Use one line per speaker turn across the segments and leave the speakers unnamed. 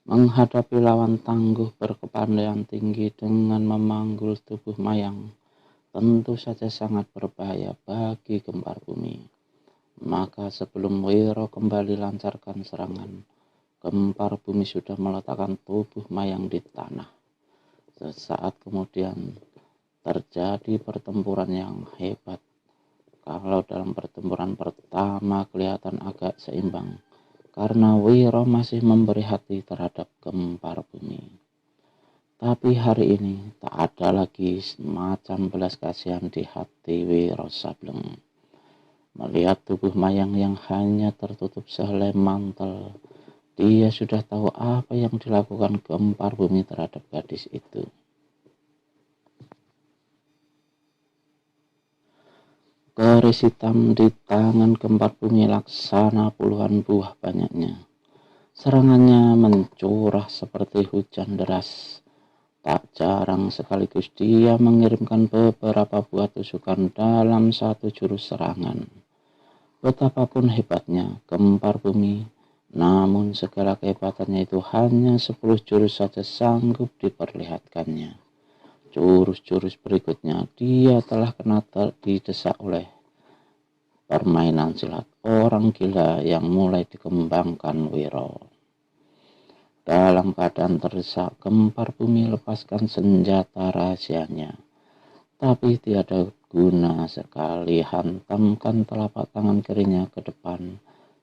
Menghadapi lawan tangguh berkepandaian tinggi dengan memanggul tubuh Mayang tentu saja sangat berbahaya bagi Gempar Bumi. Maka sebelum Wiro kembali lancarkan serangan, Gempar Bumi sudah meletakkan tubuh Mayang di tanah. Sesaat kemudian terjadi pertempuran yang hebat. Kalau dalam pertempuran pertama kelihatan agak seimbang, karena Wiro masih memberi hati terhadap Gempar Bumi. Tapi hari ini tak ada lagi semacam belas kasihan di hati Wiro Sableng. Melihat tubuh Mayang yang hanya tertutup sehelai mantel, dia sudah tahu apa yang dilakukan Gempar Bumi terhadap gadis itu. Keris hitam di tangan Gempar Bumi laksana puluhan buah banyaknya. Serangannya mencurah seperti hujan deras. Tak jarang sekaligus dia mengirimkan beberapa buah tusukan dalam satu jurus serangan. Betapapun hebatnya Gempar Bumi, namun segala kehebatannya itu hanya 10 jurus saja sanggup diperlihatkannya. Jurus-jurus berikutnya dia telah kena didesak oleh permainan silat orang gila yang mulai dikembangkan Wiro. Dalam keadaan terdesak, Gempar Bumi lepaskan senjata rahasianya. Tapi tiada guna sekali hantamkan telapak tangan kirinya ke depan.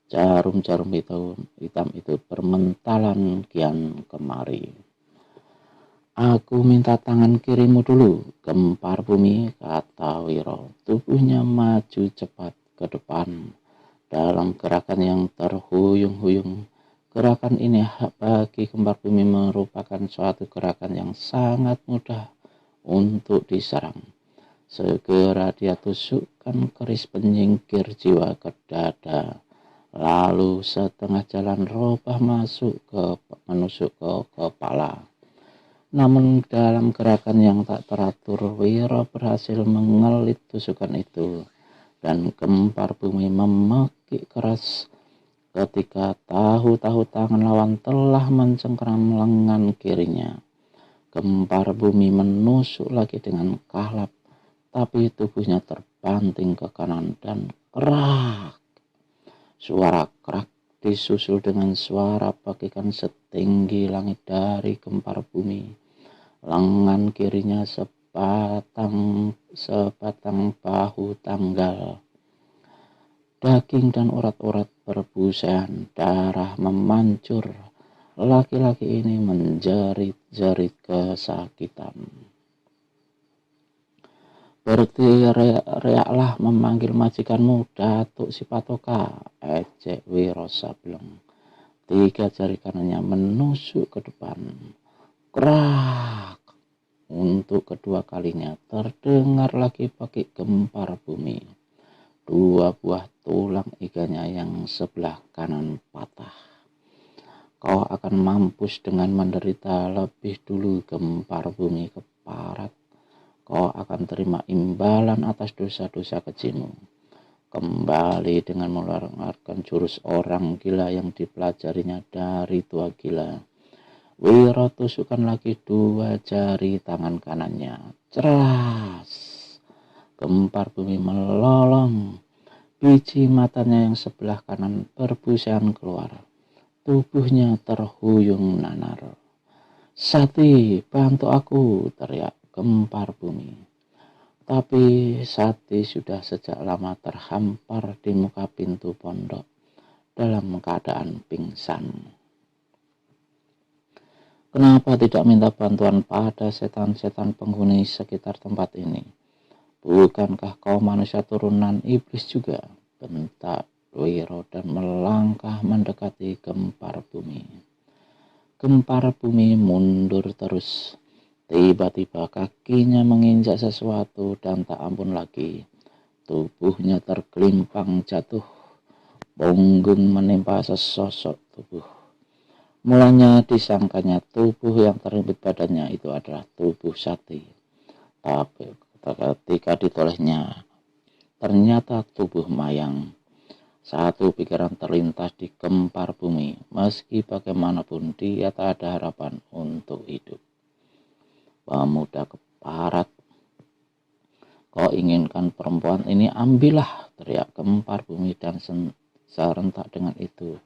Jarum-jarum hitam itu bermentalan kian kemari. Aku minta tangan kirimu dulu, Gempar Bumi, kata Wiro. Tubuhnya maju cepat ke depan dalam gerakan yang terhuyung-huyung. Gerakan ini bagi Gempar Bumi merupakan suatu gerakan yang sangat mudah untuk diserang. Segera dia tusukkan keris penyingkir jiwa ke dada, lalu setengah jalan robah menusuk ke kepala. Namun dalam gerakan yang tak teratur, Wiro berhasil mengelit tusukan itu, dan Gempar Bumi memekik keras ketika tahu-tahu tangan lawan telah mencengkeram lengan kirinya. Gempar Bumi menusuk lagi dengan kalap, tapi tubuhnya terbanting ke kanan dan kerak. Suara kerak disusul dengan suara pakikan setinggi langit dari Gempar Bumi. Lengan kirinya sebatang bahu tanggal. Daging dan urat-urat berbusahan, darah memancur. Laki-laki ini menjerit-jerit kesakitan. Berteriaklah memanggil majikanmu, Datuk Sipatoka, ejek Wiro Sableng. 3 jari kanannya menusuk ke depan. Kerak. Untuk kedua kalinya terdengar lagi pakik Gempar Bumi. 2 buah tulang iganya yang sebelah kanan patah. Kau akan mampus dengan menderita lebih dulu, Gempar Bumi keparat. Kau akan terima imbalan atas dosa-dosa kecilmu. Kembali dengan mengeluarkan jurus orang gila yang dipelajarinya dari tua gila. Wiro tusukkan lagi 2 jari tangan kanannya. Ceras. Gempar Bumi melolong. Biji matanya yang sebelah kanan berbusahan keluar. Tubuhnya terhuyung nanar. Sati, bantu aku, teriak Gempar Bumi. Tapi Sati sudah sejak lama terhampar di muka pintu pondok dalam keadaan pingsan. Kenapa tidak minta bantuan pada setan-setan penghuni sekitar tempat ini? Bukankah kau manusia turunan iblis juga? Bentak Wiro dan melangkah mendekati Gempar Bumi. Gempar Bumi mundur terus. Tiba-tiba kakinya menginjak sesuatu dan tak ampun lagi. Tubuhnya tergelimpang jatuh. Punggung menimpa sesosok tubuh. Mulanya disangkanya tubuh yang terhimpit badannya itu adalah tubuh Sati. Tapi ketika ditolehnya, ternyata tubuh Mayang. Satu pikiran terlintas di gempar bumi, meski bagaimanapun dia tak ada harapan untuk hidup. Pemuda keparat, kau inginkan perempuan ini, ambillah, teriak gempar bumi, dan serentak dengan itu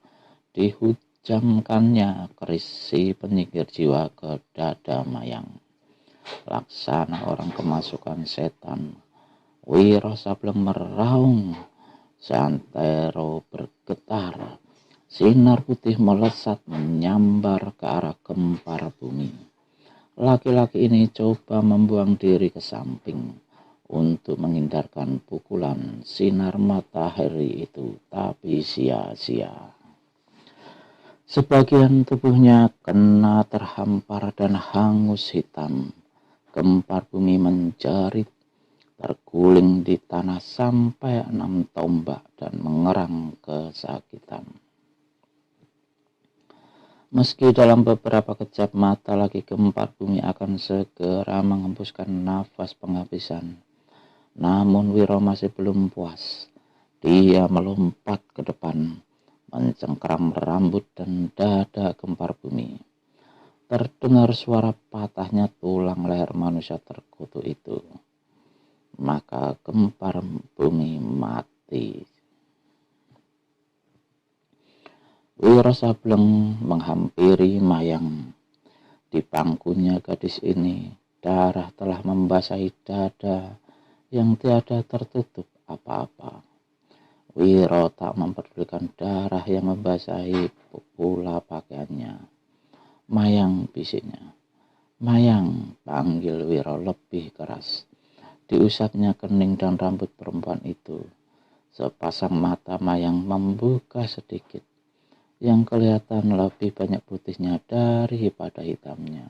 dihujamkannya keris si penyihir jiwa ke dada Mayang. Laksana orang kemasukan setan, Wiro Sableng meraung, santero bergetar, sinar putih melesat menyambar ke arah gempar bumi. Laki-laki ini coba membuang diri ke samping untuk menghindarkan pukulan sinar matahari itu, tapi sia-sia. Sebagian tubuhnya kena terhampar dan hangus hitam. Gempar bumi menjerit, terguling di tanah sampai 6 tombak dan mengerang kesakitan. Meski dalam beberapa kejap mata lagi, gempar bumi akan segera menghembuskan nafas penghabisan. Namun Wiro masih belum puas. Dia melompat ke depan, mencengkeram rambut dan dada gempar bumi. Terdengar suara patahnya tulang leher manusia terkutuk itu. Maka gempar bumi mati. Wiro Sableng menghampiri Mayang. Di pangkunya gadis ini, darah telah membasahi dada yang tiada tertutup apa-apa. Wiro tak memperdulikan darah yang membasahi pula pakaiannya. Mayang, bisiknya. Mayang, panggil Wiro lebih keras. Diusapnya kening dan rambut perempuan itu. Sepasang mata Mayang membuka sedikit. Yang kelihatan lebih banyak putihnya daripada hitamnya.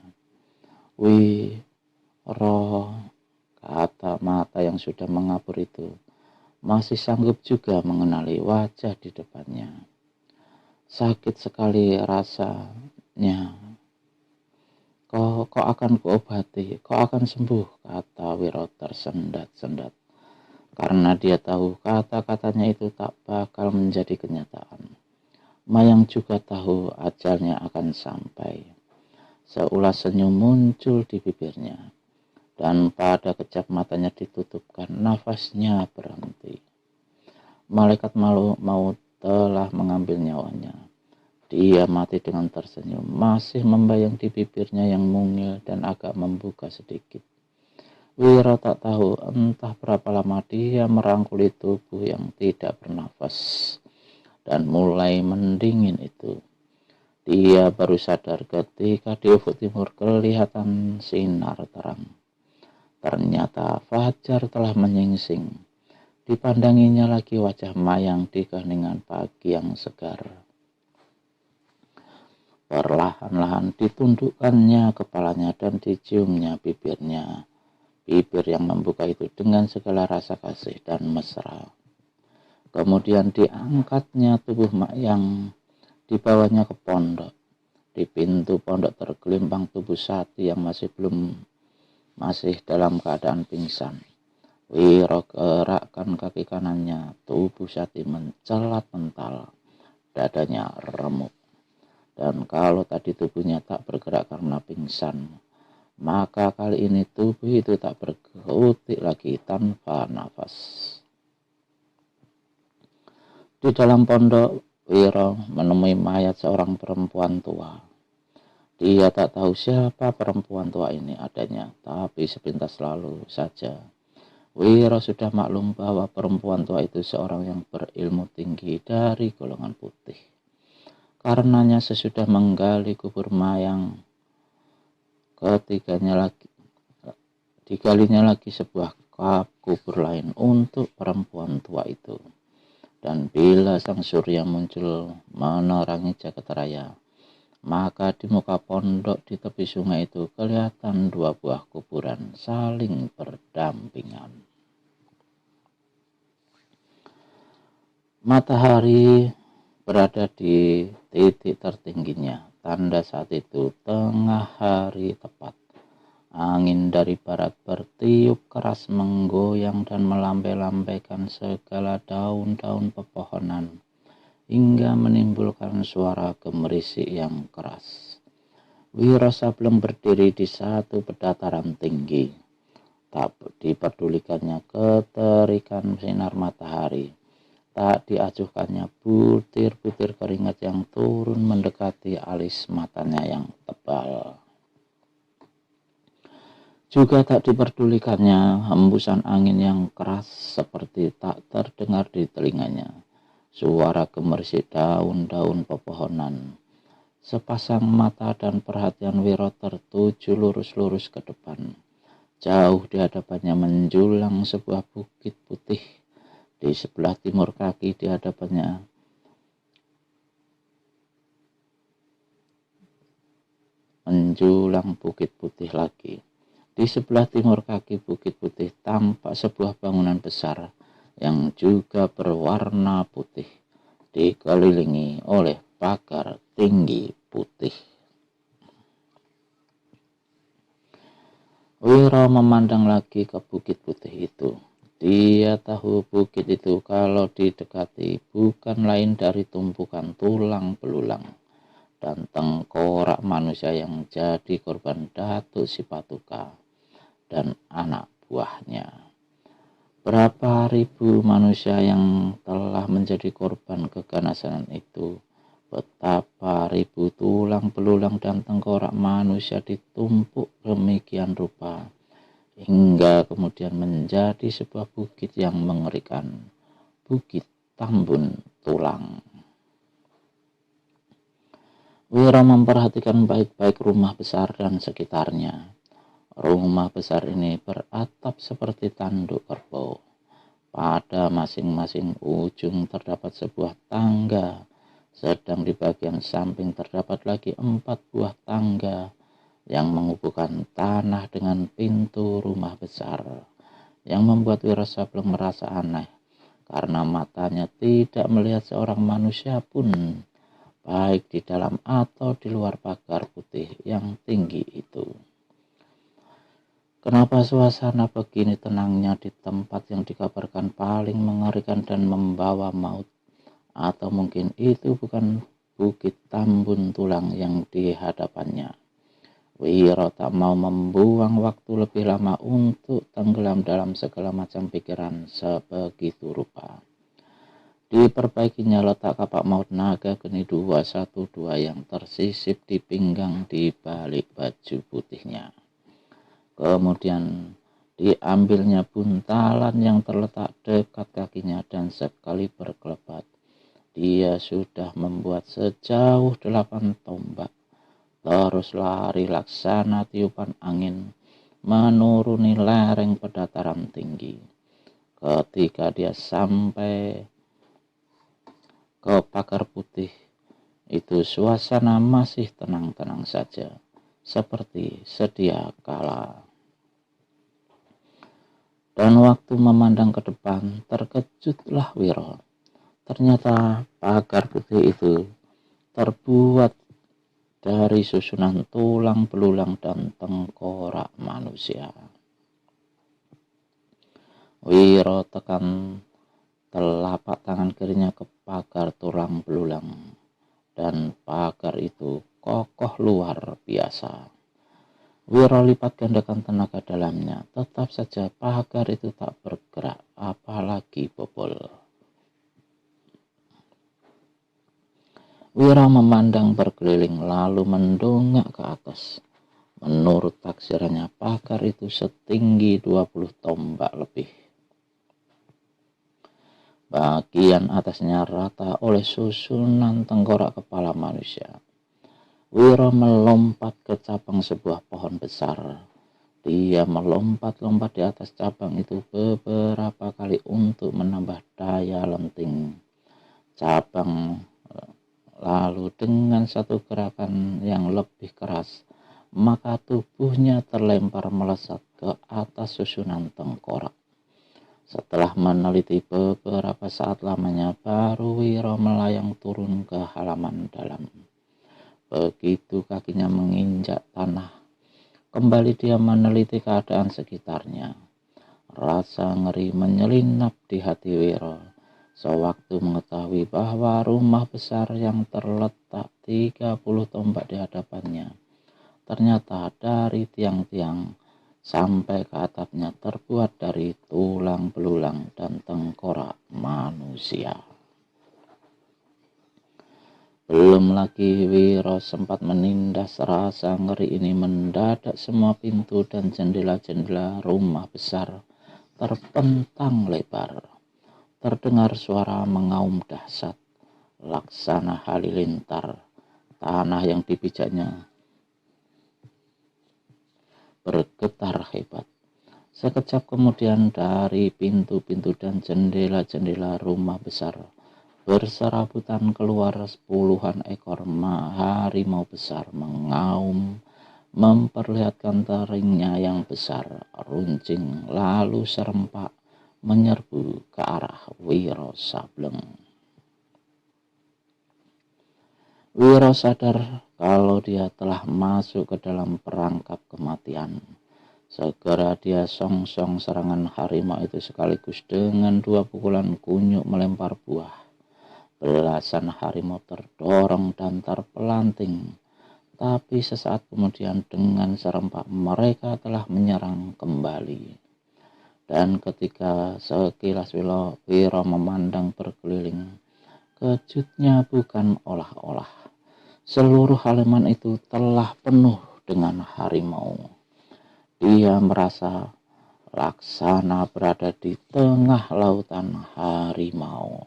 Wiro, kata mata yang sudah mengapur itu, masih sanggup juga mengenali wajah di depannya. Sakit sekali rasanya. Kau akan kuobati, kau akan sembuh, kata Wiro tersendat-sendat. Karena dia tahu kata-katanya itu tak bakal menjadi kenyataan. Mayang juga tahu ajalnya akan sampai. Seulas senyum muncul di bibirnya, dan pada kejap matanya ditutupkan, nafasnya berhenti. Malaikat maut telah mengambil nyawanya. Dia mati dengan tersenyum, masih membayang di bibirnya yang mungil dan agak membuka sedikit. Wiro tak tahu entah berapa lama dia merangkuli tubuh yang tidak bernafas dan mulai mendingin itu. Dia baru sadar ketika di ufuk timur kelihatan sinar terang. Ternyata fajar telah menyingsing. Dipandanginya lagi wajah Mayang di keheningan pagi yang segar. Perlahan-lahan ditundukkannya kepalanya dan diciumnya bibirnya. Bibir yang membuka itu dengan segala rasa kasih dan mesra. Kemudian diangkatnya tubuh Mayang, dibawanya ke pondok. Di pintu pondok tergelimbang tubuh Sati yang masih dalam keadaan pingsan. Wiro gerakkan kaki kanannya, tubuh Sati mencelat mental, dadanya remuk. Dan kalau tadi tubuhnya tak bergerak karena pingsan, maka kali ini tubuh itu tak berkutik lagi tanpa nafas. Di dalam pondok, Wiro menemui mayat seorang perempuan tua. Dia tak tahu siapa perempuan tua ini adanya, tapi sepintas lalu saja Wiro sudah maklum bahwa perempuan tua itu seorang yang berilmu tinggi dari golongan putih. Karenanya sesudah menggali kubur Mayang, digalinya lagi sebuah kubur lain untuk perempuan tua itu. Dan bila sang surya muncul menerangi jagat raya, maka di muka pondok di tepi sungai itu kelihatan 2 buah kuburan saling berdampingan. Matahari berada di titik tertingginya. Tanda saat itu tengah hari tepat. Angin dari barat bertiup keras, menggoyang dan melambai-lambaikan segala daun-daun pepohonan, hingga menimbulkan suara gemerisik yang keras. Wiro Sableng berdiri di satu pedataran tinggi. Tak dipedulikannya keterikan sinar matahari. Tak diacuhkannya butir-butir keringat yang turun mendekati alis matanya yang tebal. Juga tak diperdulikannya hembusan angin yang keras seperti tak terdengar di telinganya. Suara gemerisik daun-daun pepohonan. Sepasang mata dan perhatian Wiro tertuju lurus-lurus ke depan. Jauh di hadapannya menjulang sebuah bukit putih. Di sebelah timur kaki di hadapannya menjulang bukit putih lagi. Di sebelah timur kaki bukit putih tampak sebuah bangunan besar yang juga berwarna putih, dikelilingi oleh pagar tinggi putih. Wiro memandang lagi ke bukit putih itu. Dia tahu bukit itu kalau didekati bukan lain dari tumpukan tulang belulang dan tengkorak manusia yang jadi korban Datuk Sipatuka dan anak buahnya. Berapa ribu manusia yang telah menjadi korban keganasan itu. Betapa ribu tulang belulang dan tengkorak manusia ditumpuk demikian rupa, hingga kemudian menjadi sebuah bukit yang mengerikan. Bukit Tambun Tulang. Wiro memperhatikan baik-baik rumah besar dan sekitarnya. Rumah besar ini beratap seperti tanduk kerbau. Pada masing-masing ujung terdapat sebuah tangga, sedang di bagian samping terdapat lagi 4 buah tangga yang menghubungkan tanah dengan pintu rumah besar, yang membuat Wiro Sableng merasa aneh karena matanya tidak melihat seorang manusia pun, baik di dalam atau di luar pagar putih yang tinggi itu. Kenapa suasana begini tenangnya di tempat yang dikabarkan paling mengerikan dan membawa maut? Atau mungkin itu bukan bukit Tambun Tulang yang di hadapannya? Wiro tak mau membuang waktu lebih lama untuk tenggelam dalam segala macam pikiran sebegitu rupa. Diperbaikinya letak kapak maut naga geni 212 yang tersisip di pinggang di balik baju putihnya. Kemudian diambilnya buntalan yang terletak dekat kakinya dan sekali berkelebat, dia sudah membuat sejauh 8 tombak. Terus lari laksana tiupan angin menuruni lereng pedataran tinggi. Ketika dia sampai ke pagar putih itu, suasana masih tenang-tenang saja, seperti sedia kala. Dan waktu memandang ke depan, terkejutlah Wiro. Ternyata pagar putih itu terbuat dari susunan tulang belulang dan tengkorak manusia. Wiro tekan telapak tangan kirinya ke pagar tulang belulang, dan pagar itu kokoh luar biasa. Wiro lipat gandakan tenaga dalamnya, tetap saja pagar itu tak bergerak, apalagi bobol. Wiro memandang berkeliling lalu mendongak ke atas. Menurut taksirannya pagar itu setinggi 20 tombak lebih. Bagian atasnya rata oleh susunan tengkorak kepala manusia. Wiro melompat ke cabang sebuah pohon besar. Dia melompat-lompat di atas cabang itu beberapa kali untuk menambah daya lenting cabang. Lalu dengan satu gerakan yang lebih keras, maka tubuhnya terlempar melesat ke atas susunan tengkorak. Setelah meneliti beberapa saat lamanya, baru Wiro melayang turun ke halaman dalam. Begitu kakinya menginjak tanah, Kembali dia meneliti keadaan sekitarnya. Rasa ngeri menyelinap di hati Wiro sewaktu mengetahui bahwa rumah besar yang terletak 30 tombak di hadapannya ternyata dari tiang-tiang sampai ke atapnya terbuat dari tulang belulang dan tengkorak manusia. Belum lagi Wiro sempat menindas rasa ngeri ini, mendadak semua pintu dan jendela-jendela rumah besar terpentang lebar. Terdengar suara mengaum dahsyat, laksana halilintar. Tanah yang dipijaknya bergetar hebat. Sekejap kemudian dari pintu-pintu dan jendela-jendela rumah besar berserabutan keluar puluhan ekor harimau besar mengaum, memperlihatkan taringnya yang besar, runcing, lalu serempak menyerbu ke arah Wiro Sableng. Wiro sadar kalau dia telah masuk ke dalam perangkap kematian. Segera dia songsong serangan harimau itu sekaligus dengan 2 pukulan kunyuk melempar buah. Belasan harimau terdorong dan terpelanting, tapi sesaat kemudian dengan serempak mereka telah menyerang kembali. Dan ketika sekilas Wiro memandang berkeliling, kejutnya bukan olah-olah. Seluruh halaman itu telah penuh dengan harimau. Dia merasa laksana berada di tengah lautan harimau.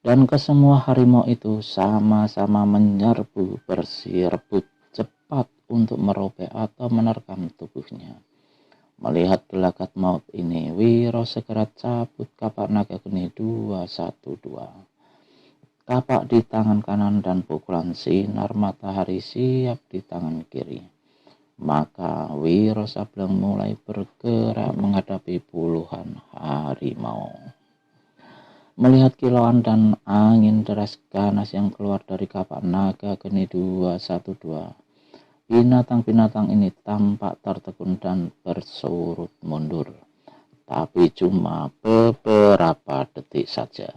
Dan kesemua harimau itu sama-sama menyerbu bersirebut cepat untuk merobek atau menerkam tubuhnya. Melihat gelagat maut ini, Wiro segera cabut kapak naga geni 212. Kapak di tangan kanan dan pukulan sinar matahari siap di tangan kiri. Maka Wiro Sableng mulai bergerak menghadapi puluhan harimau. Melihat kilauan dan angin deras ganas yang keluar dari kapak naga geni 212, binatang-binatang ini tampak tertegun dan bersurut mundur, tapi cuma beberapa detik saja.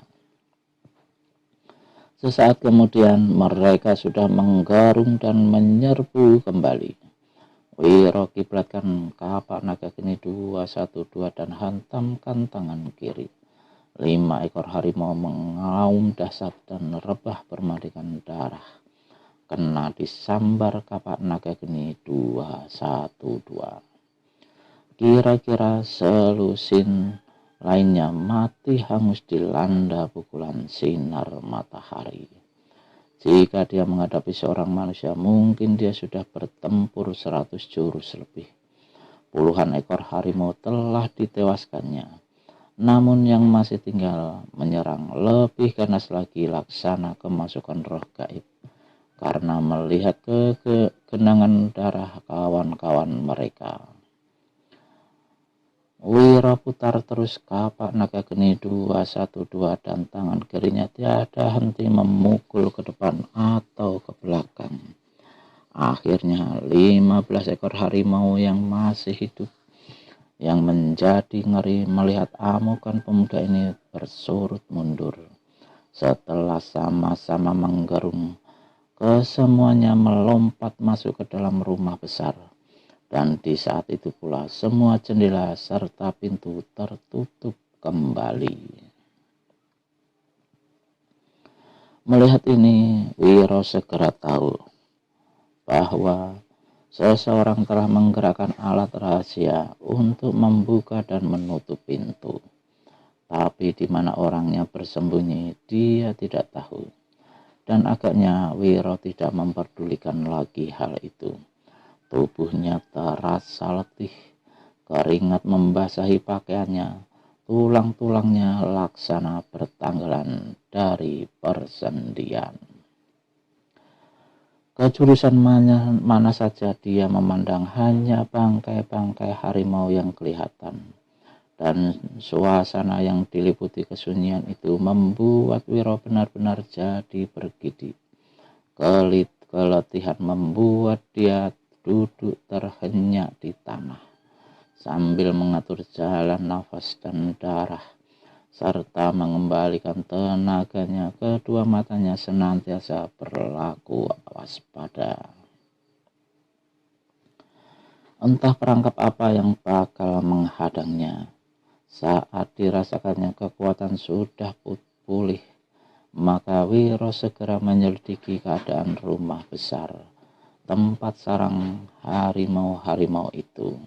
Sesaat kemudian mereka sudah menggarung dan menyerbu kembali. Wiro kiblatkan kapak naga geni 212 dan hantamkan tangan kiri. 5 ekor harimau mengaum dahsyat dan rebah bermandikan darah. Kena disambar kapak naga geni 212. Kira-kira selusin lainnya mati hangus dilanda pukulan sinar matahari. Jika dia menghadapi seorang manusia, mungkin dia sudah bertempur 100 jurus lebih. Puluhan ekor harimau telah ditewaskannya. Namun yang masih tinggal menyerang lebih ganas lagi laksana kemasukan roh gaib. Karena melihat kegenangan darah kawan-kawan mereka. Wiro putar terus kapak naga geni 212 dan tangan kirinya tiada henti memukul ke depan atau ke belakang. Akhirnya 15 ekor harimau yang masih hidup, yang menjadi ngeri melihat amukan pemuda ini bersurut mundur. Setelah sama-sama menggerung, kesemuanya melompat masuk ke dalam rumah besar. Dan di saat itu pula semua jendela serta pintu tertutup kembali. Melihat ini, Wiro segera tahu bahwa seseorang telah menggerakkan alat rahasia untuk membuka dan menutup pintu. Tapi di mana orangnya bersembunyi, dia tidak tahu. Dan agaknya Wiro tidak memperdulikan lagi hal itu. Tubuhnya terasa letih, keringat membasahi pakaiannya, tulang-tulangnya laksana bertanggalan dari persendian. Ke jurusan mana saja dia memandang hanya bangkai-bangkai harimau yang kelihatan. Dan suasana yang diliputi kesunyian itu membuat Wiro benar-benar jadi bergidik. Keletihan membuat dia duduk terhenyak di tanah sambil mengatur jalan nafas dan darah, serta mengembalikan tenaganya. Kedua matanya senantiasa berlaku waspada. Entah perangkap apa yang bakal menghadangnya. Saat dirasakannya kekuatan sudah pulih, maka Wiro segera menyelidiki keadaan rumah besar, tempat sarang harimau-harimau itu.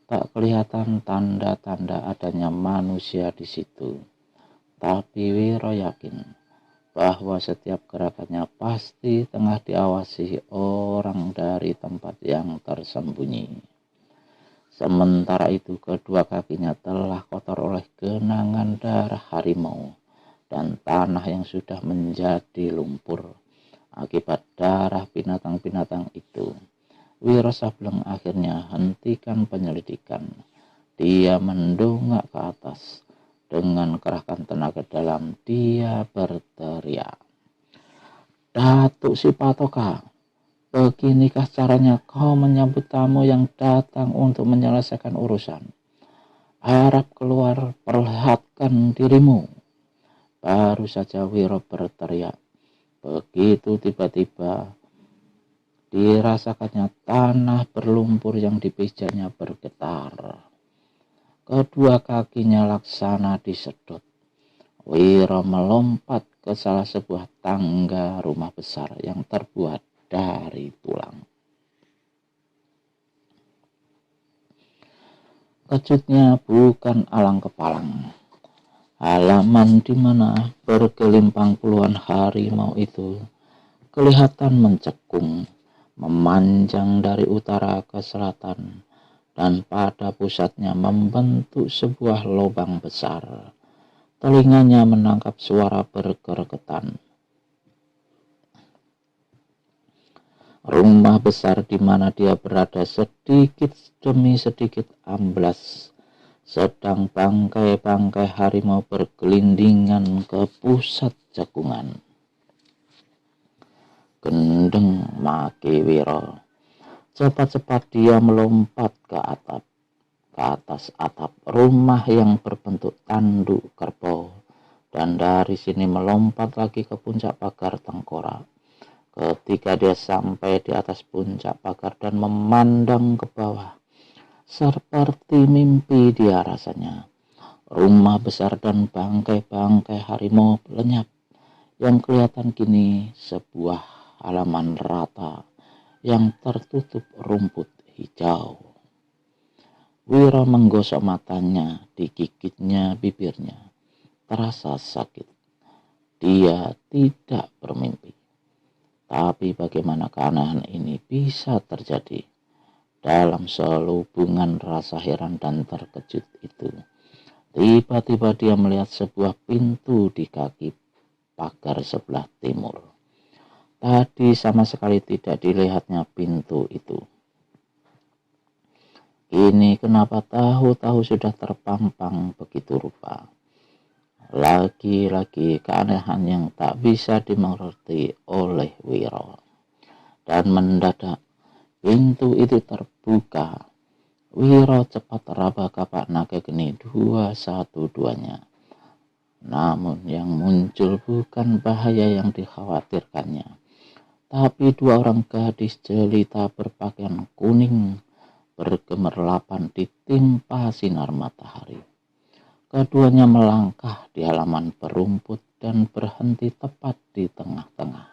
Tak kelihatan tanda-tanda adanya manusia di situ, tapi Wiro yakin bahwa setiap gerakannya pasti tengah diawasi orang dari tempat yang tersembunyi. Sementara itu kedua kakinya telah kotor oleh genangan darah harimau dan tanah yang sudah menjadi lumpur akibat darah binatang-binatang itu. Wiro Sableng akhirnya hentikan penyelidikan. Dia mendongak ke atas. Dengan kerahkan tenaga dalam, dia berteriak, "Datuk Sipatoka, beginikah caranya kau menyambut tamu yang datang untuk menyelesaikan urusan? Harap keluar, perlihatkan dirimu." Baru saja Wiro berteriak, begitu tiba-tiba dirasakannya tanah berlumpur yang dipijanya bergetar. Kedua kakinya laksana disedot. Wiro melompat ke salah sebuah tangga rumah besar yang terbuat dari tulang. Kejutnya bukan alang kepalang. Halaman di mana bergelimpang puluhan harimau itu kelihatan mencekung, memanjang dari utara ke selatan, dan pada pusatnya membentuk sebuah lubang besar. Telinganya menangkap suara bergeregetan. Rumah besar di mana dia berada sedikit demi sedikit amblas, sedang bangkai-bangkai harimau bergelindingan ke pusat cekungan. Gendeng, maki Wiro. Cepat-cepat dia melompat ke atas atap rumah yang berbentuk tanduk kerbau, dan dari sini melompat lagi ke puncak pagar tengkorak. Ketika dia sampai di atas puncak pagar dan memandang ke bawah, seperti mimpi dia rasanya. Rumah besar dan bangkai-bangkai harimau lenyap. Yang kelihatan kini sebuah halaman rata yang tertutup rumput hijau. Wiro menggosok matanya, digigitnya bibirnya. Terasa sakit. Dia tidak bermimpi. Tapi bagaimana keanehan ini bisa terjadi? Dalam selubungan rasa heran dan terkejut itu, tiba-tiba dia melihat sebuah pintu di kaki pagar sebelah timur. Tadi sama sekali tidak dilihatnya pintu itu. Kini kenapa tahu-tahu sudah terpampang begitu rupa. Lagi-lagi keanehan yang tak bisa dimengerti oleh Wiro. Dan mendadak pintu itu terbuka. Wiro cepat raba kapak naga geni 212-nya. Namun yang muncul bukan bahaya yang dikhawatirkannya, tapi dua orang gadis jelita berpakaian kuning bergemerlapan ditimpa sinar matahari. Keduanya melangkah di halaman berumput dan berhenti tepat di tengah-tengah.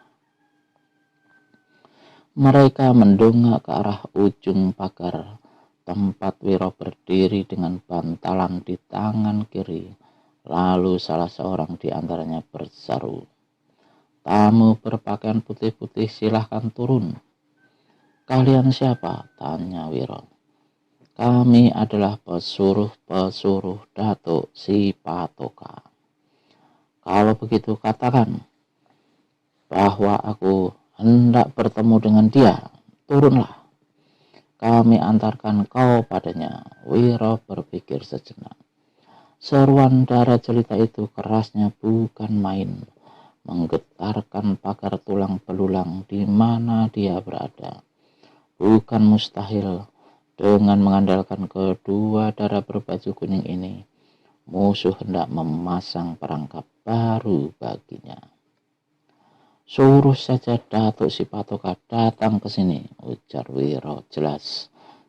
Mereka mendongak ke arah ujung pagar tempat Wiro berdiri dengan bantalan di tangan kiri. Lalu salah seorang di antaranya berseru, "Tamu berpakaian putih-putih, silahkan turun." "Kalian siapa?" tanya Wiro. "Kami adalah pesuruh-pesuruh Datuk Sipatoka." "Kalau begitu katakan bahwa aku hendak bertemu dengan dia. Turunlah. Kami antarkan kau padanya." Wiro berpikir sejenak. Seruan darah jelita itu kerasnya bukan main, menggetarkan pagar tulang belulang di mana dia berada. Bukan mustahil, dengan mengandalkan kedua darah berbaju kuning ini, musuh hendak memasang perangkap baru baginya. Suruh saja Datuk Sipatoka datang ke sini, ujar Wiro. Jelas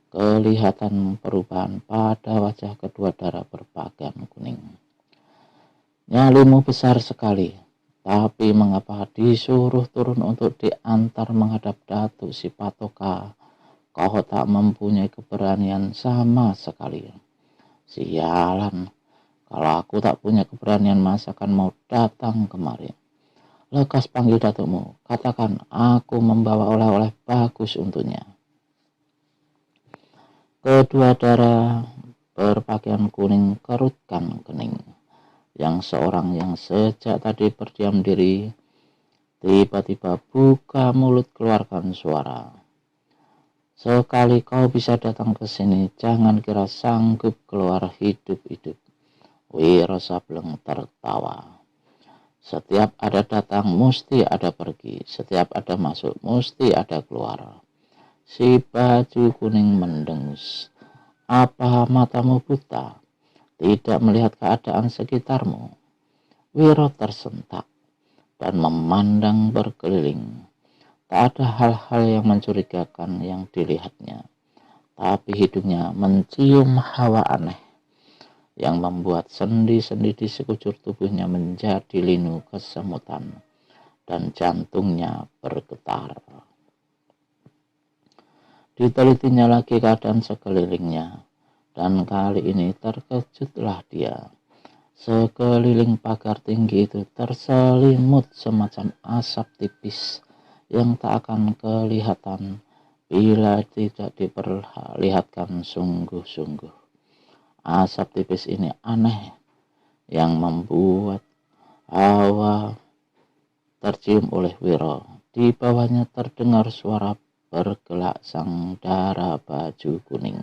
kelihatan perubahan pada wajah kedua darah berpakaian kuning. Nyalimu besar sekali, tapi mengapa disuruh turun untuk diantar menghadap Datuk Sipatoka? Kau tak mempunyai keberanian sama sekali. Sialan, kalau aku tak punya keberanian masakan mau datang kemari. Lekas panggil datukmu, katakan aku membawa oleh-oleh bagus untuknya. Kedua darah berpakaian kuning kerutkan kening. Yang seorang yang sejak tadi berdiam diri, tiba-tiba buka mulut keluarkan suara. Sekali kau bisa datang ke sini, jangan kira sanggup keluar hidup-hidup. Wiro Sableng tertawa. Setiap ada datang, mesti ada pergi. Setiap ada masuk, mesti ada keluar. Si baju kuning mendengus. Apa matamu buta? Tidak melihat keadaan sekitarmu? Wiro tersentak dan memandang berkeliling. Tak ada hal-hal yang mencurigakan yang dilihatnya, tapi hidungnya mencium hawa aneh yang membuat sendi-sendi di sekujur tubuhnya menjadi linu kesemutan dan jantungnya bergetar. Ditelitinya lagi keadaan sekelilingnya, dan kali ini terkejutlah dia. Sekeliling pagar tinggi itu terselimut semacam asap tipis yang tak akan kelihatan bila tidak diperlihatkan sungguh-sungguh. Asap tipis ini aneh yang membuat hawa tercium oleh Wiro. Di bawahnya terdengar suara bergelak sang darah baju kuning.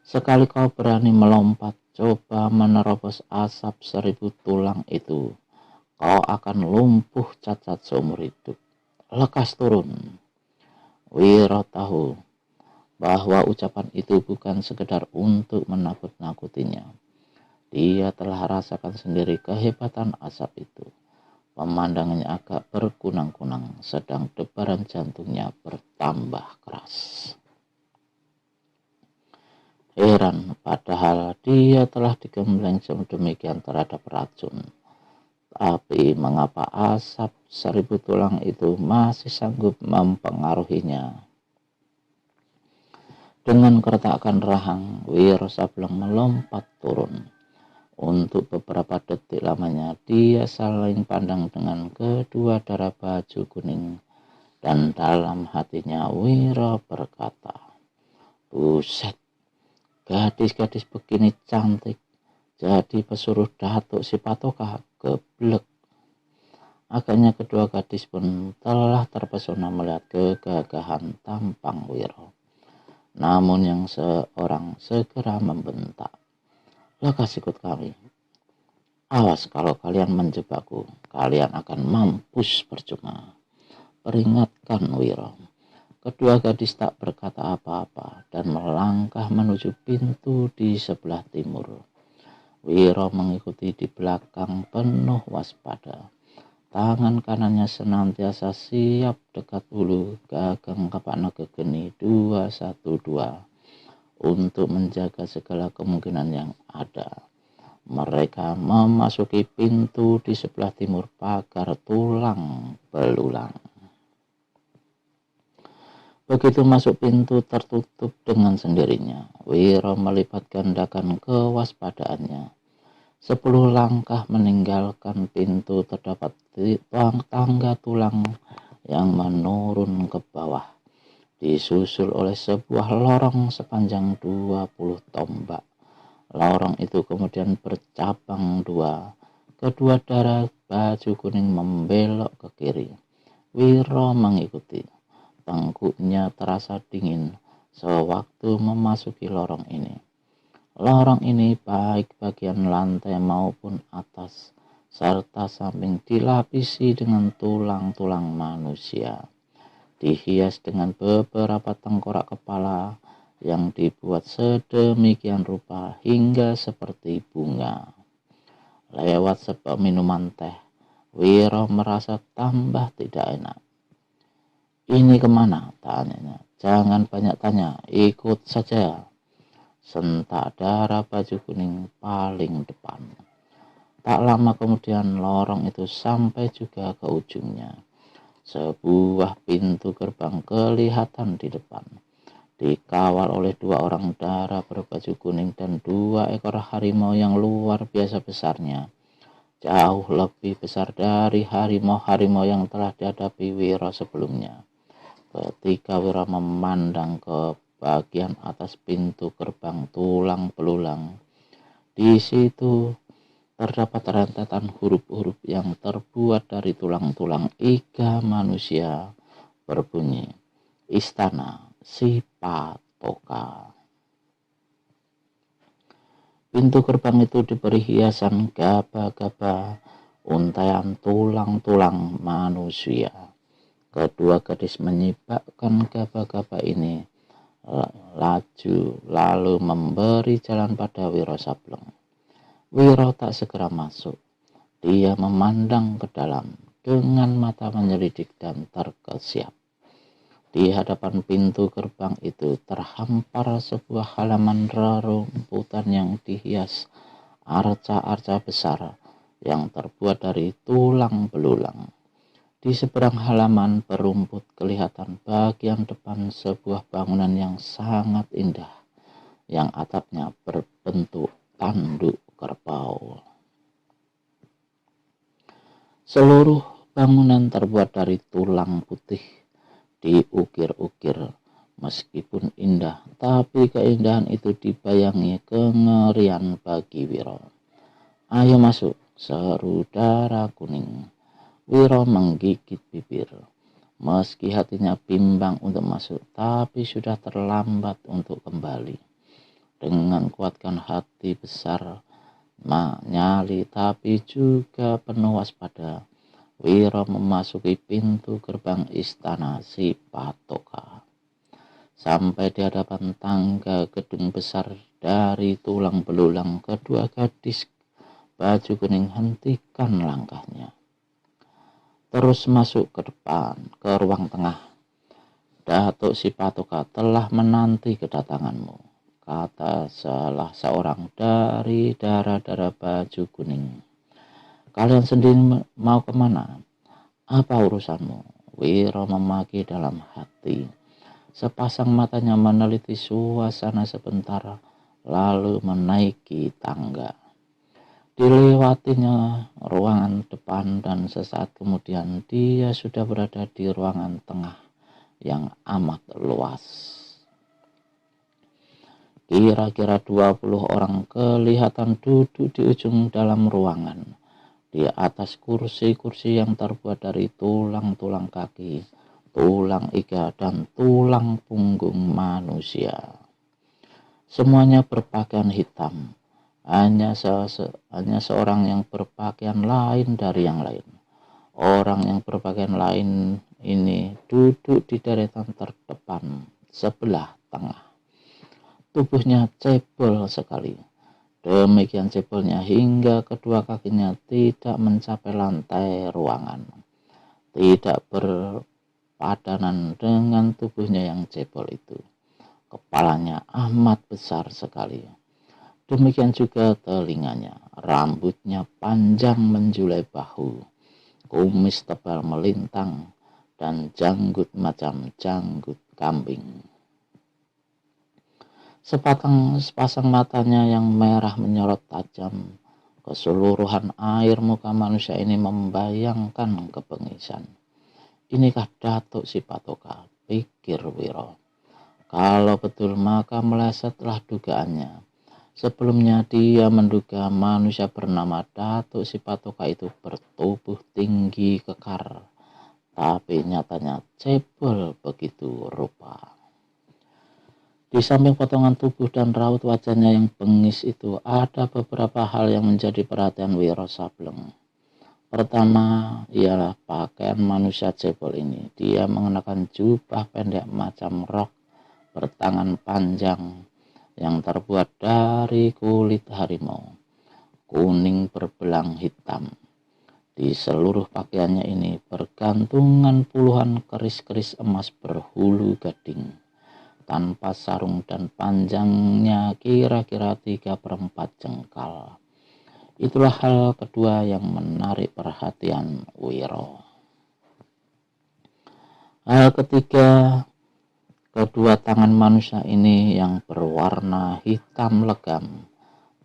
Sekali kau berani melompat, coba menerobos asap 1000 tulang itu, kau akan lumpuh cacat seumur hidup. Lekas turun. Wiro tahu bahwa ucapan itu bukan sekedar untuk menakut-nakutinya. Dia telah rasakan sendiri kehebatan asap itu. Pemandangannya agak berkunang-kunang, sedang debaran jantungnya bertambah keras. Heran, padahal dia telah digembleng sedemikian terhadap racun. Tapi mengapa asap 1000 tulang itu masih sanggup mempengaruhinya? Dengan keretakan rahang, Wiro Sableng melompat turun. Untuk beberapa detik lamanya dia saling pandang dengan kedua darah baju kuning, dan dalam hatinya Wiro berkata, buset, gadis-gadis begini cantik, jadi pesuruh Datuk Sipatoka, geblek. Agaknya kedua gadis pun telah terpesona melihat kegagahan tampang Wiro. Namun yang seorang segera membentak, lekas ikut kami. Awas kalau kalian menjebakku, kalian akan mampus percuma. Peringatkan Wiro. Kedua gadis tak berkata apa-apa dan melangkah menuju pintu di sebelah timur. Wiro mengikuti di belakang penuh waspada. Tangan kanannya senantiasa siap dekat hulu gagang kapakna gegeni 212 untuk menjaga segala kemungkinan yang ada. Mereka memasuki pintu di sebelah timur pagar tulang belulang. Begitu masuk, pintu tertutup dengan sendirinya. Wiro melipat gandakan kewaspadaannya. 10 langkah meninggalkan pintu terdapat tangga tulang yang menurun ke bawah, disusul oleh sebuah lorong sepanjang 20 tombak. Lorong itu kemudian bercabang dua. Kedua darah baju kuning membelok ke kiri. Wiro mengikuti. Tengkuknya terasa dingin sewaktu memasuki lorong ini. Lorong ini baik bagian lantai maupun atas, serta samping dilapisi dengan tulang-tulang manusia. dihias dengan beberapa tengkorak kepala yang dibuat sedemikian rupa hingga seperti bunga. Lewat sebuah minuman teh, Wiro merasa tambah tidak enak. "Ini kemana?" tanyanya. "Jangan banyak tanya, ikut saja." Sentak darah baju kuning paling depan. Tak lama kemudian lorong itu sampai juga ke ujungnya. Sebuah pintu gerbang kelihatan di depan, dikawal oleh 2 orang dara berbaju kuning dan 2 ekor harimau yang luar biasa besarnya. Jauh lebih besar dari harimau-harimau yang telah dihadapi Wiro sebelumnya. Ketika Wiro memandang ke bagian atas pintu gerbang tulang belulang, di situ terdapat rentetan huruf-huruf yang terbuat dari tulang-tulang iga manusia berbunyi, "Istana Sipatoka." Pintu gerbang itu diberi hiasan gaba-gaba, untaian tulang-tulang manusia. Kedua gadis menyibakkan gaba-gaba ini laju lalu memberi jalan pada Wiro Sableng. Wiro tak segera masuk. Dia memandang ke dalam dengan mata menyelidik dan terkesiap. Di hadapan pintu gerbang itu terhampar sebuah halaman rerumputan yang dihias arca-arca besar yang terbuat dari tulang belulang. Di seberang halaman berumput kelihatan bagian depan sebuah bangunan yang sangat indah, yang atapnya berbentuk tanduk kerbau. Seluruh bangunan terbuat dari tulang putih, diukir-ukir. Meskipun indah, tapi keindahan itu dibayangi kengerian bagi Wiro. "Ayo masuk," seru dara kuning. Wiro menggigit bibir. Meski hatinya bimbang untuk masuk, tapi sudah terlambat untuk kembali. Dengan kuatkan hati besar, nyali tapi juga penuh waspada, Wiro memasuki pintu gerbang istana Sipatoka. Sampai di hadapan tangga gedung besar dari tulang belulang, kedua gadis baju kuning hentikan langkahnya. "Terus masuk ke depan, ke ruang tengah. Datuk Sipatoka telah menanti kedatanganmu," kata salah seorang dari dara-dara baju kuning. "Kalian sendiri mau kemana? Apa urusanmu?" Wiro memaki dalam hati. Sepasang matanya meneliti suasana sebentar, lalu menaiki tangga. Dilewatinya ruangan depan dan sesaat kemudian dia sudah berada di ruangan tengah yang amat luas. Kira-kira 20 orang kelihatan duduk di ujung dalam ruangan, di atas kursi-kursi yang terbuat dari tulang-tulang kaki, tulang iga, dan tulang punggung manusia. Semuanya berpakaian hitam, hanya seorang yang berpakaian lain dari yang lain. Orang yang berpakaian lain ini duduk di deretan terdepan sebelah tengah. Tubuhnya cebol sekali, demikian cebolnya hingga kedua kakinya tidak mencapai lantai ruangan, tidak berpadanan dengan tubuhnya yang cebol itu. Kepalanya amat besar sekali, demikian juga telinganya. Rambutnya panjang menjulai bahu, kumis tebal melintang, dan janggut macam janggut kambing. Sepasang matanya yang merah menyorot tajam. Keseluruhan air muka manusia ini membayangkan kebengisan. "Inikah Datuk Sipatoka?" pikir Wiro. Kalau betul maka melesetlah dugaannya. Sebelumnya dia menduga manusia bernama Datuk Sipatoka itu bertubuh tinggi kekar, tapi nyatanya cebol begitu rupa. Di samping potongan tubuh dan raut wajahnya yang bengis itu, ada beberapa hal yang menjadi perhatian Wiro Sableng. Pertama ialah pakaian manusia cebol ini. Dia mengenakan jubah pendek macam rok bertangan panjang yang terbuat dari kulit harimau, kuning berbelang hitam. Di seluruh pakaiannya ini bergantungan puluhan keris-keris emas berhulu gading, tanpa sarung dan panjangnya kira-kira 3/4 jengkal. Itulah hal kedua yang menarik perhatian Wiro. Hal ketiga, kedua tangan manusia ini yang berwarna hitam legam,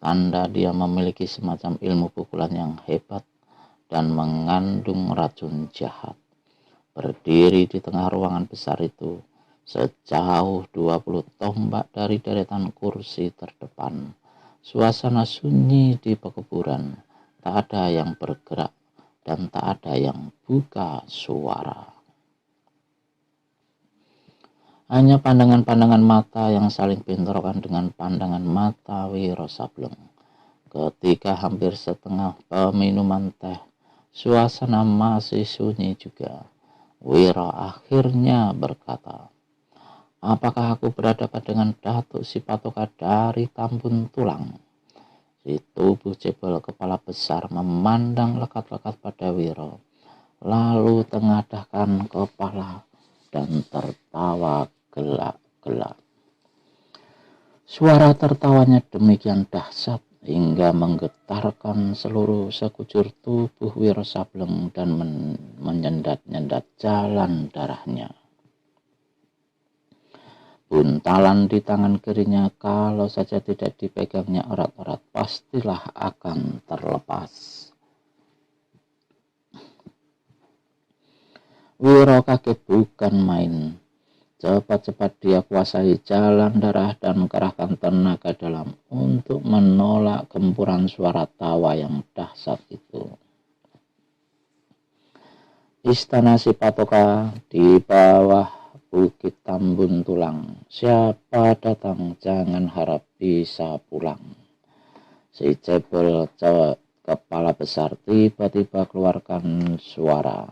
tanda dia memiliki semacam ilmu pukulan yang hebat dan mengandung racun jahat. Berdiri di tengah ruangan besar itu, sejauh 20 tombak dari deretan kursi terdepan. Suasana sunyi di pekuburan, tak ada yang bergerak dan tak ada yang buka suara. Hanya pandangan-pandangan mata yang saling bentrokan dengan pandangan mata Wiro Sableng. Ketika hampir setengah peminuman teh, suasana masih sunyi juga. Wiro akhirnya berkata, "Apakah aku berhadapan dengan Datuk Sipatoka dari Tambun Tulang?" Si tubuh cebol kepala besar memandang lekat-lekat pada Wiro, lalu tengadahkan kepala dan tertawa gelak-gelak. Suara tertawanya demikian dahsyat hingga menggetarkan seluruh sekujur tubuh Wiro Sableng dan menyendat-nyendat jalan darahnya. Buntalan di tangan kirinya kalau saja tidak dipegangnya erat-erat pastilah akan terlepas. Wiro kaget bukan main. Cepat-cepat dia kuasai jalan darah dan kerahkan tenaga dalam untuk menolak gempuran suara tawa yang dahsyat itu. Istana Sipatoka di bawah Bukit Tambun Tulang. Siapa datang jangan harap bisa pulang. Si cebol kepala besar tiba-tiba keluarkan suara.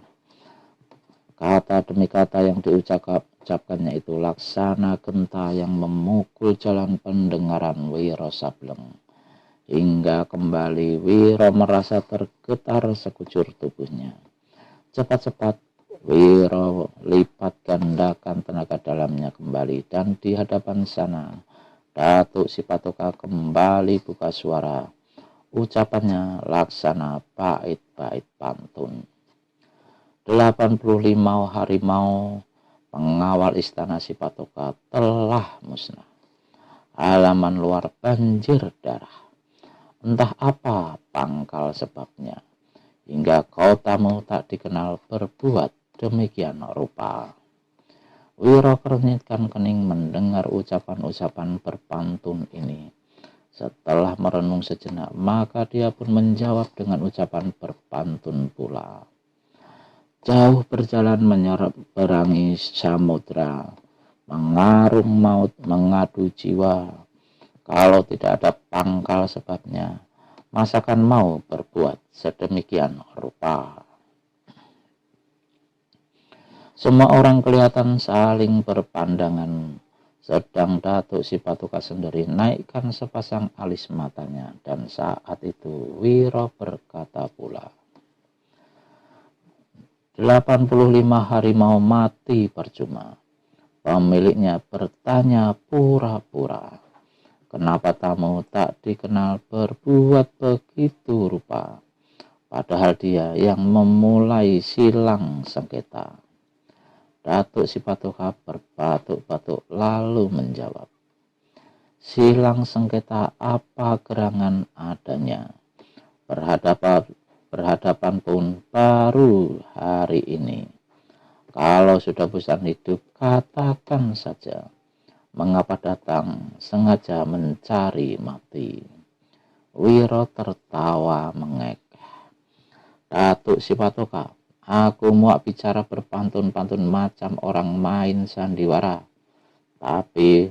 Kata demi kata yang diucapkannya itu laksana genta yang memukul jalan pendengaran Wiro Sableng. Hingga kembali Wiro merasa tergetar sekujur tubuhnya. Cepat-cepat Wiro lipat gandakan tenaga dalamnya kembali dan di hadapan sana Datuk Sipatoka kembali buka suara. Ucapannya laksana bait-bait pantun. 85 harimau pengawal istana Sipatoka telah musnah. Halaman luar banjir darah. Entah apa pangkal sebabnya, hingga kotamu tak dikenal berbuat demikian rupa. Wiro kernyitkan kening mendengar ucapan-ucapan berpantun ini. Setelah merenung sejenak, maka dia pun menjawab dengan ucapan berpantun pula. Jauh berjalan menyeberangi samudra, mengarung maut mengadu jiwa. Kalau tidak ada pangkal sebabnya, masakan mau berbuat sedemikian rupa. Semua orang kelihatan saling berpandangan, sedang Datuk Sipatoka sendiri naikkan sepasang alis matanya, dan saat itu Wiro berkata pula, 85 harimau mati percuma. Pemiliknya bertanya pura-pura, kenapa tamu tak dikenal berbuat begitu rupa, padahal dia yang memulai silang sengketa. Datuk Sipatoka berbatuk-batuk lalu menjawab, silang sengketa apa gerangan adanya. Berhadapan pun baru hari ini. Kalau sudah bosan hidup, katakan saja. Mengapa datang sengaja mencari mati? Wiro tertawa mengekeh. Datuk Sipatoka, aku mau bicara berpantun-pantun macam orang main sandiwara. Tapi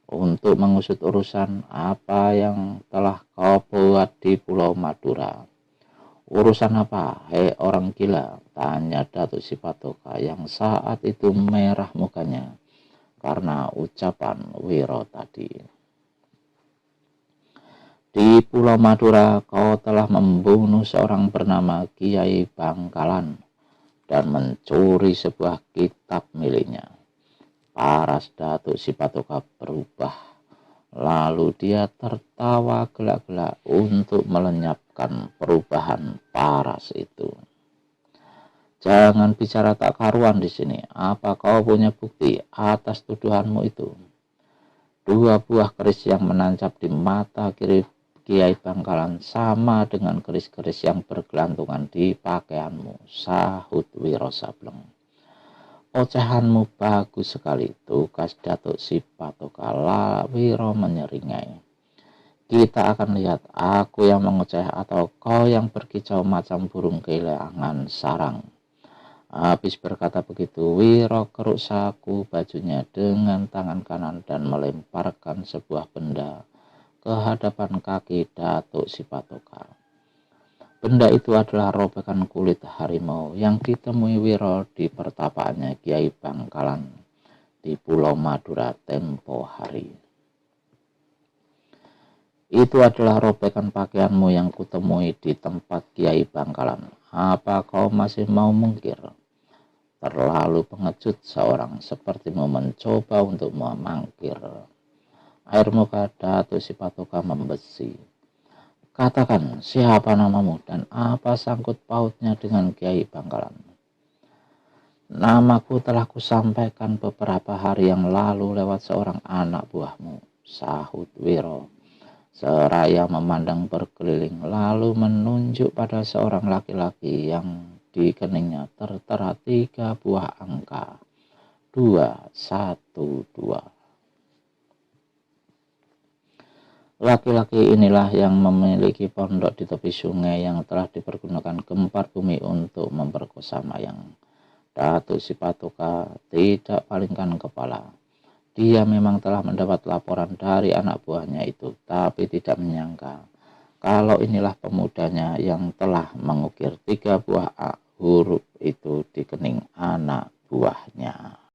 untuk mengusut urusan apa yang telah kau buat di Pulau Madura, Urusan apa, hei orang gila? Tanya Datuk Sipatoka yang saat itu merah mukanya karena ucapan Wiro tadi. Di Pulau Madura kau telah membunuh seorang bernama Kiai Bangkalan dan mencuri sebuah kitab miliknya. Paras Datuk Sipatoka berubah. Lalu dia tertawa gelak-gelak untuk melenyapkan perubahan paras itu. Jangan bicara tak karuan di sini. Apa kau punya bukti atas tuduhanmu itu? Dua buah keris yang menancap di mata kiri Kiai Bangkalan sama dengan keris-keris yang bergelantungan di pakaianmu, sahut Wiro Sableng. Ocehanmu bagus sekali, tugas Datuk Sipatoka. Wiro menyeringai. Kita akan lihat aku yang mengoceh atau kau yang berkicau macam burung kehilangan sarang. Habis berkata begitu, Wiro keruk saku bajunya dengan tangan kanan dan melemparkan sebuah benda ke hadapan kaki Datuk Sipatoka. Benda itu adalah robekan kulit harimau yang ditemui Wiro di pertapaannya Kiai Bangkalan di Pulau Madura tempo hari. Itu adalah robekan pakaianmu yang kutemui di tempat Kiai Bangkalan. Apa kau masih mau mungkir? Terlalu pengecut seorang sepertimu mencoba untuk memangkir. Air muka Datuk Sipatoka membesi. Katakan siapa namamu dan apa sangkut pautnya dengan Kiai Bangkalan? Namaku telah kusampaikan beberapa hari yang lalu lewat seorang anak buahmu, sahut Wiro. Seraya memandang berkeliling lalu menunjuk pada seorang laki-laki yang di keningnya tertera 3 buah angka. 212. Laki-laki inilah yang memiliki pondok di tepi sungai yang telah dipergunakan gempar bumi untuk memperkosa Mayang. Datuk Sipatoka tidak palingkan kepala. Dia memang telah mendapat laporan dari anak buahnya itu, tapi tidak menyangka kalau inilah pemudanya yang telah mengukir 3 buah huruf itu di kening anak buahnya.